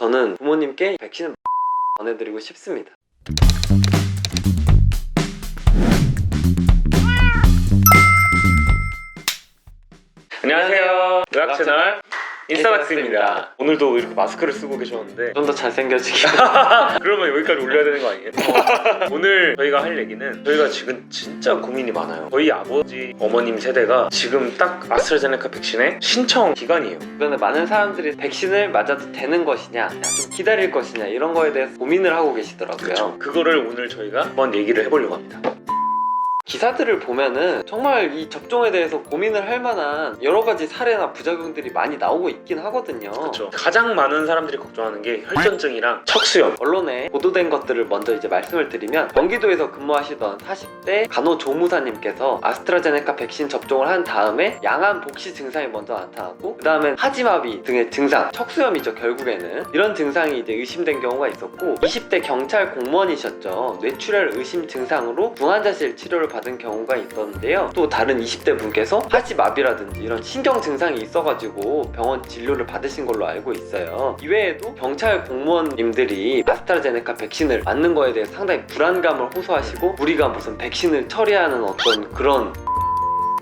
저는 부모님께 백신을 전해드리고 싶습니다. 안녕하세요. 의학채널 인싸박스입니다. 오늘도 이렇게 마스크를 쓰고 계셨는데 좀 더 잘생겨지기. 그러면 여기까지 올려야 되는 거 아니에요? 오늘 저희가 할 얘기는 저희가 지금 진짜 고민이 많아요. 저희 아버지, 어머님 세대가 지금 딱 아스트라제네카 백신의 신청 기간이에요. 주변에 많은 사람들이 백신을 맞아도 되는 것이냐, 좀 기다릴 것이냐 이런 거에 대해서 고민을 하고 계시더라고요. 그렇죠. 그거를 오늘 저희가 한번 얘기를 해보려고 합니다. 기사들을 보면은 정말 이 접종에 대해서 고민을 할 만한 여러 가지 사례나 부작용들이 많이 나오고 있긴 하거든요. 그렇죠. 가장 많은 사람들이 걱정하는 게 혈전증이랑 척수염. 언론에 보도된 것들을 먼저 이제 말씀을 드리면, 경기도에서 근무하시던 40대 간호조무사님께서 아스트라제네카 백신 접종을 한 다음에 양한 복시 증상이 먼저 나타나고, 그 다음엔 하지마비 등의 증상, 척수염이죠. 결국에는 이런 증상이 이제 의심된 경우가 있었고, 20대 경찰 공무원이셨죠. 뇌출혈 의심 증상으로 중환자실 치료를 받은 경우가 있었는데요. 또 다른 20대 분께서 하지마비라든지 이런 신경 증상이 있어가지고 병원 진료를 받으신 걸로 알고 있어요. 이외에도 경찰 공무원님들이 아스트라제네카 백신을 맞는 거에 대해 상당히 불안감을 호소하시고, 우리가 무슨 백신을 처리하는 어떤 그런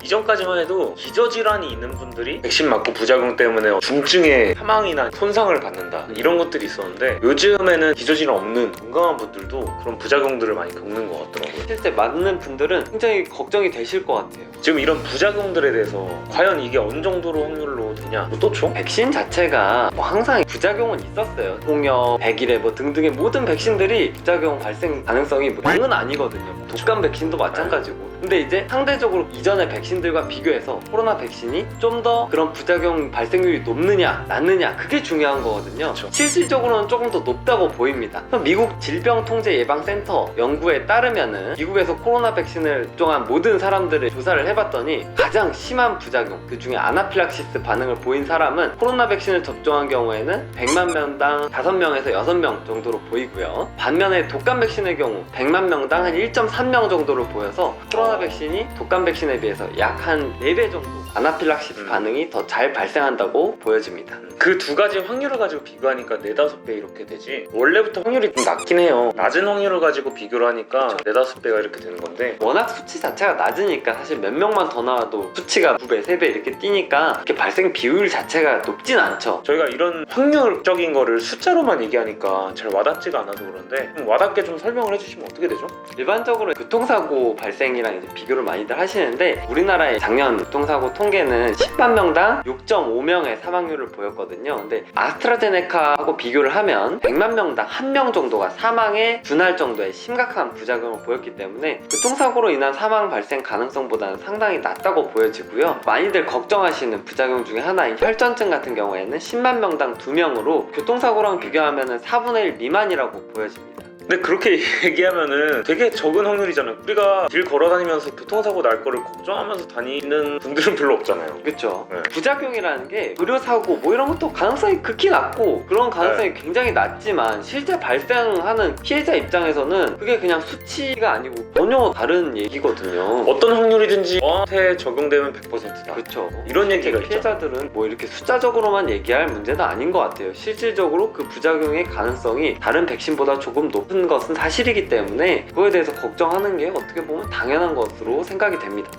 이전까지만 해도 기저질환이 있는 분들이 백신 맞고 부작용 때문에 중증의 사망이나 손상을 받는다, 이런 것들이 있었는데, 요즘에는 기저질환 없는 건강한 분들도 그런 부작용들을 많이 겪는 것 같더라고요. 실제 맞는 분들은 굉장히 걱정이 되실 것 같아요. 지금 이런 부작용들에 대해서 과연 이게 어느 정도로 확률로 되냐, 또 총? 백신 자체가 뭐 항상 부작용은 있었어요. 홍역, 백일에 뭐 등등의 모든 백신들이 부작용 발생 가능성이 뭐 0은 아니거든요. 독감 백신도 마찬가지고. 근데 이제 상대적으로 이전의 백신들과 비교해서 코로나 백신이 좀 더 그런 부작용 발생률이 높느냐 낮느냐, 그게 중요한 거거든요. 그쵸. 실질적으로는 조금 더 높다고 보입니다. 미국 질병통제예방센터 연구에 따르면은, 미국에서 코로나 백신을 접종한 모든 사람들을 조사를 해봤더니 가장 심한 부작용, 그 중에 아나필락시스 반응을 보인 사람은 코로나 백신을 접종한 경우에는 100만 명당 5명에서 6명 정도로 보이고요. 반면에 독감 백신의 경우 100만 명당 한 1.3명 정도로 보여서 코로나 백신이 독감 백신에 비해서 약 한 4배 정도 아나필락시스 반응이 더 잘 발생한다고 보여집니다. 그 두 가지 확률을 가지고 비교하니까 4-5배 이렇게 되지, 원래부터 확률이 좀 낮긴 해요. 낮은 확률을 가지고 비교를 하니까 4-5배가 이렇게 되는 건데, 워낙 수치 자체가 낮으니까 사실 몇 명만 더 나와도 수치가 2배, 3배 이렇게 뛰니까 이렇게 발생 비율 자체가 높진 않죠. 저희가 이런 확률적인 거를 숫자로만 얘기하니까 잘 와닿지가 않아서 그런데, 좀 와닿게 좀 설명을 해주시면 어떻게 되죠? 일반적으로 교통사고 발생이랑 이제 비교를 많이들 하시는데, 우리나라의 작년 교통사고 통계는 10만 명당 6.5명의 사망률을 보였거든요. 근데 아스트라제네카하고 비교를 하면 100만 명당 1명 정도가 사망에 준할 정도의 심각한 부작용을 보였기 때문에 교통사고로 인한 사망 발생 가능성보다는 상당히 낮다고 보여지고요. 많이들 걱정하시는 부작용 중에 하나인 혈전증 같은 경우에는 10만 명당 2명으로 교통사고랑 비교하면 4분의 1 미만이라고 보여집니다. 근데 그렇게 얘기하면은 되게 적은 확률이잖아요. 우리가 길 걸어다니면서 교통사고 날 거를 걱정하면서 다니는 분들은 별로 없잖아요. 그렇죠. 네. 부작용이라는 게 의료사고 뭐 이런 것도 가능성이 극히 낮고, 그런 가능성이 굉장히 낮지만 실제 발생하는 피해자 입장에서는 그게 그냥 수치가 아니고 전혀 다른 얘기거든요. 어떤 확률이든지 저한테 적용되면 100%다. 그렇죠. 이런 얘기가 있죠. 피해자들은 뭐 이렇게 숫자적으로만 얘기할 문제는 아닌 것 같아요. 실질적으로 그 부작용의 가능성이 다른 백신보다 조금 높은 것은 사실이기 때문에 그거에 대해서 걱정하는 게 어떻게 보면 당연한 것으로 생각이 됩니다.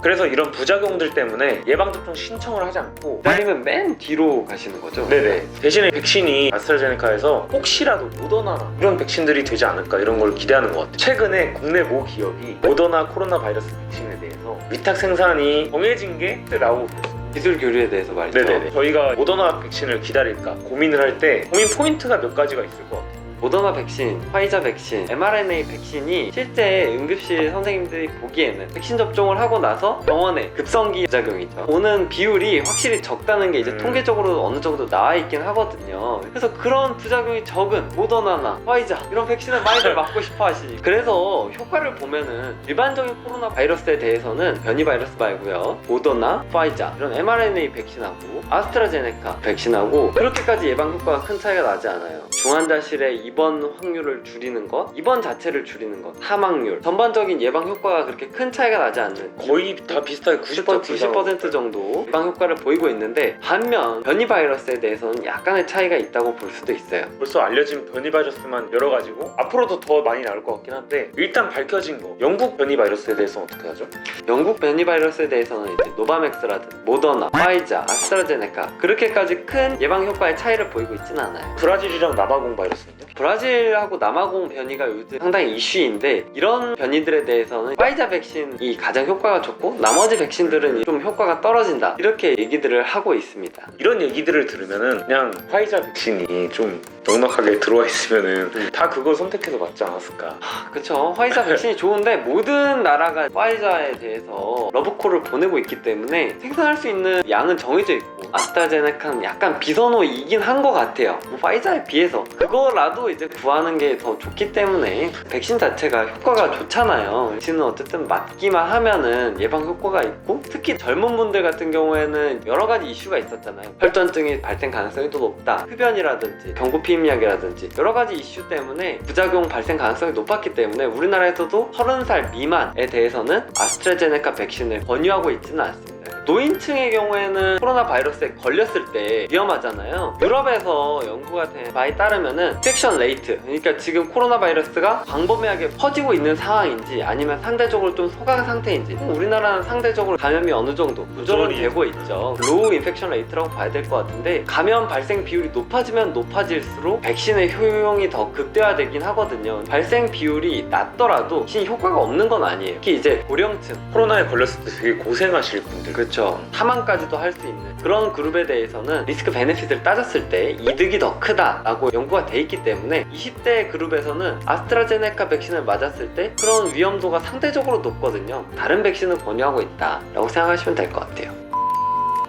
그래서 이런 부작용들 때문에 예방접종 신청을 하지 않고, 아니면 맨 뒤로 가시는 거죠? 네네, 대신에 백신이 아스트라제네카에서 혹시라도 모더나나 이런 백신들이 되지 않을까, 이런 걸 기대하는 것 같아요. 최근에 국내 모 기업이 모더나 코로나 바이러스 백신에 대해서 위탁 생산이 정해진 게 나오고 있어요. 기술 교류에 대해서 말이죠. 네네네. 저희가 모더나 백신을 기다릴까 고민을 할 때 고민 포인트가 몇 가지가 있을 것 같아요. 모더나 백신, 화이자 백신, mRNA 백신이 실제 응급실 선생님들이 보기에는 백신 접종을 하고 나서 병원에 급성기 부작용이죠, 오는 비율이 확실히 적다는 게 이제 통계적으로 어느 정도 나와 있긴 하거든요. 그래서 그런 부작용이 적은 모더나나 화이자 이런 백신을 많이들 맞고 싶어 하시니, 그래서 효과를 보면은 일반적인 코로나 바이러스에 대해서는 변이 바이러스 말고요, 모더나, 화이자 이런 mRNA 백신하고 아스트라제네카 백신하고 그렇게까지 예방 효과가 큰 차이가 나지 않아요. 중환자실에 입원 확률을 줄이는 것, 입원 자체를 줄이는 것, 사망률, 전반적인 예방 효과가 그렇게 큰 차이가 나지 않는 거의 다 비슷하게 90% 정도 예방 효과를 보이고 있는데, 반면 변이 바이러스에 대해서는 약간의 차이가 있다고 볼 수도 있어요. 벌써 알려진 변이 바이러스만 여러 가지고 앞으로도 더 많이 나올 것 같긴 한데, 일단 밝혀진 거 영국 변이 바이러스에 대해서는 어떻게 하죠? 영국 변이 바이러스에 대해서는 이제 노바맥스라든 모더나, 화이자, 아스트라제네카 그렇게까지 큰 예방 효과의 차이를 보이고 있지는 않아요. 브라질이랑 남아공 바이러스인데? 브라질하고 남아공 변이가 요즘 상당히 이슈인데, 이런 변이들에 대해서는 화이자 백신이 가장 효과가 좋고 나머지 백신들은 좀 효과가 떨어진다, 이렇게 얘기들을 하고 있습니다. 이런 얘기들을 들으면은 그냥 화이자 백신이 좀 넉넉하게 들어와 있으면은 다 그걸 선택해서 맞지 않았을까. 그쵸, 화이자 백신이 좋은데 모든 나라가 화이자에 대해서 러브콜을 보내고 있기 때문에 생산할 수 있는 양은 정해져 있고, 아스트라제네카는 약간 비선호이긴 한 것 같아요. 뭐 화이자에 비해서 그거라도 이제 구하는 게 더 좋기 때문에, 백신 자체가 효과가 좋잖아요. 백신은 어쨌든 맞기만 하면은 예방 효과가 있고, 특히 젊은 분들 같은 경우에는 여러 가지 이슈가 있었잖아요. 혈전증이 발생 가능성이 더 높다, 흡연이라든지 경구피임약이라든지 여러 가지 이슈 때문에 부작용 발생 가능성이 높았기 때문에 우리나라에서도 30살 미만에 대해서는 아스트라제네카 백신을 권유하고 있지는 않습니다. 노인층의 경우에는 코로나 바이러스에 걸렸을 때 위험하잖아요. 유럽에서 연구가 된 바에 따르면은 인펙션 레이트, 그러니까 지금 코로나 바이러스가 광범위하게 퍼지고 있는 상황인지 아니면 상대적으로 좀 소강 상태인지, 우리나라는 상대적으로 감염이 어느 정도 조절은 되고 있죠. 로우 인펙션 레이트라고 봐야 될 것 같은데, 감염 발생 비율이 높아지면 높아질수록 백신의 효용이 더 극대화되긴 하거든요. 발생 비율이 낮더라도 백신 효과가 없는 건 아니에요. 특히 이제 고령층, 코로나에 걸렸을 때 되게 고생하실 분들, 그렇죠, 사망까지도 할 수 있는 그런 그룹에 대해서는 리스크 베네핏을 따졌을 때 이득이 더 크다라고 연구가 돼 있기 때문에 20대 그룹에서는 아스트라제네카 백신을 맞았을 때 그런 위험도가 상대적으로 높거든요. 다른 백신을 권유하고 있다라고 생각하시면 될 것 같아요.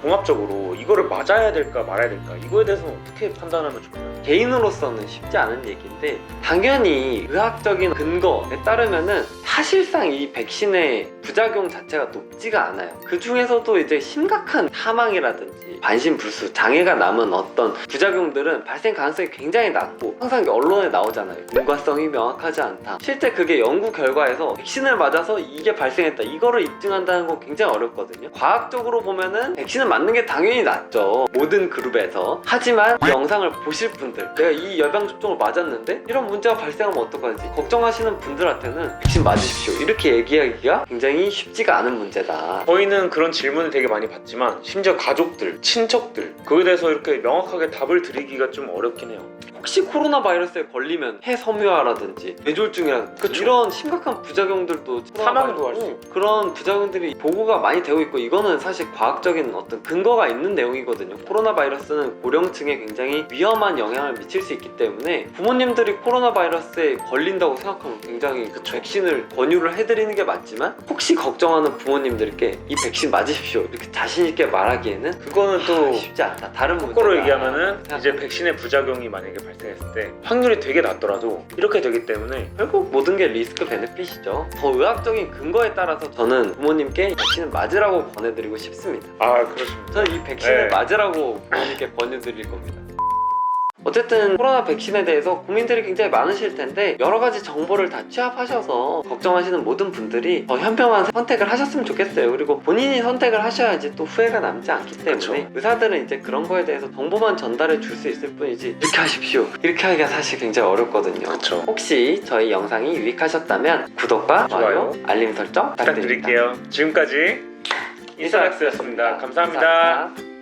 종합적으로 이거를 맞아야 될까 말아야 될까, 이거에 대해서는 어떻게 판단하면 좋나요? 개인으로서는 쉽지 않은 얘기인데, 당연히 의학적인 근거에 따르면은 사실상 이 백신의 부작용 자체가 높지가 않아요. 그 중에서도 이제 심각한 사망이라든지 반신불수, 장애가 남은 어떤 부작용들은 발생 가능성이 굉장히 낮고, 항상 언론에 나오잖아요. 인과성이 명확하지 않다. 실제 그게 연구 결과에서 백신을 맞아서 이게 발생했다, 이거를 입증한다는 건 굉장히 어렵거든요. 과학적으로 보면은 백신을 맞는 게 당연히 낫죠, 모든 그룹에서. 하지만 이 영상을 보실 분들, 내가 이 예방접종을 맞았는데 이런 문제가 발생하면 어떡하지 걱정하시는 분들한테는 백신 맞으십시오, 이렇게 얘기하기가 굉장히 쉽지가 않은 문제다. 저희는 그런 질문을 되게 많이 받지만 심지어 가족들, 친척들, 그거에 대해서 이렇게 명확하게 답을 드리기가 좀 어렵긴 해요. 혹시 코로나 바이러스에 걸리면 해섬유화라든지 뇌졸중이라든지 그쵸. 이런 심각한 부작용들도 사망도 할수 있고. 그런 부작용들이 보고가 많이 되고 있고, 이거는 사실 과학적인 어떤 근거가 있는 내용이거든요. 코로나 바이러스는 고령층에 굉장히 위험한 영향을 미칠 수 있기 때문에 부모님들이 코로나 바이러스에 걸린다고 생각하면 굉장히 백신을 권유를 해드리는 게 맞지만, 혹시 걱정하는 부모님들께 이 백신 맞으십시오 이렇게 자신있게 말하기에는 그거는 또 쉽지 않다. 다른 거꾸로 문제다. 얘기하면은 이제 백신의 부작용이 만약에 발생했을 때 확률이 되게 낮더라도 이렇게 되기 때문에 결국 모든 게 리스크 베네핏이죠. 더 의학적인 근거에 따라서 저는 부모님께 백신을 맞으라고 권해드리고 싶습니다. 아, 그렇습니다. 저는 이 백신을 네. 맞으라고 부모님께 권유드릴 겁니다. 어쨌든 코로나 백신에 대해서 고민들이 굉장히 많으실 텐데, 여러 가지 정보를 다 취합하셔서 걱정하시는 모든 분들이 더 현명한 선택을 하셨으면 좋겠어요. 그리고 본인이 선택을 하셔야지 또 후회가 남지 않기 때문에, 그쵸. 의사들은 이제 그런 거에 대해서 정보만 전달해 줄 수 있을 뿐이지 이렇게 하십시오 이렇게 하기가 사실 굉장히 어렵거든요. 그렇죠. 혹시 저희 영상이 유익하셨다면 구독과 좋아요, 알림 설정 부탁드립니다. 부탁드릴게요. 지금까지 인사락스였습니다. 감사합니다.